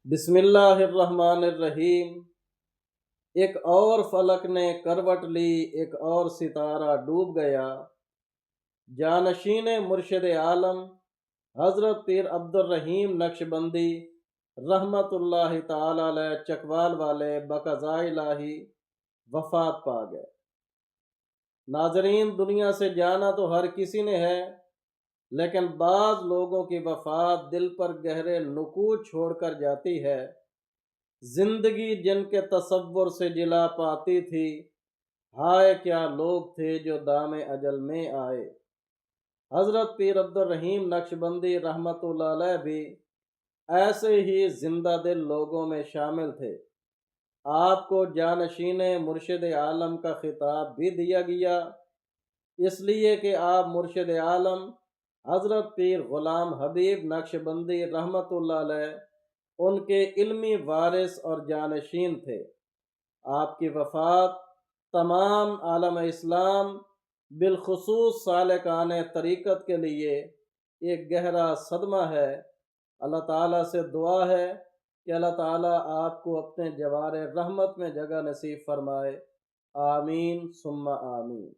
बिस्मिल्लाहिर्रहमानिर्रहीम। एक और फलक ने करवट ली, एक और सितारा डूब गया। जानशीन मुर्शिद आलम हज़रत पीर अब्दुर्रहीम नक्शबंदी रहमतुल्लाहि ताला अलैह चकवाल वाले बक़ज़ाए इलाही वफ़ात पा गए। नाज़रीन, दुनिया से जाना तो हर किसी ने है, लेकिन बाज़ लोगों की वफ़ात दिल पर गहरे नुकूच छोड़कर जाती है। जिंदगी जिनके तसव्वुर से जिला पाती थी, हाय क्या लोग थे जो दामे अजल में आए। हज़रत पीर अब्दुर्रहीम नक्शबंदी रहमतुल्लाह अलैह भी ऐसे ही जिंदा दिल लोगों में शामिल थे। आपको जानशीन मुर्शिद आलम का खिताब भी दिया गया, इसलिए कि आप मुर्शिद आलम हज़रत पीर ग़ुलाम हबीब नक्शबंदी रहमतुल्लाह अलैह उनके इल्मी वारिस और जानशीन थे। आपकी वफ़ात तमाम आलम इस्लाम बिलखुसूस सालिकान तरीक़त के लिए एक गहरा सदमा है। अल्लाह ताला से दुआ है कि अल्लाह ताला आपको अपने जवार रहमत में जगह नसीब फरमाए। आमीन सुम्मा आमीन।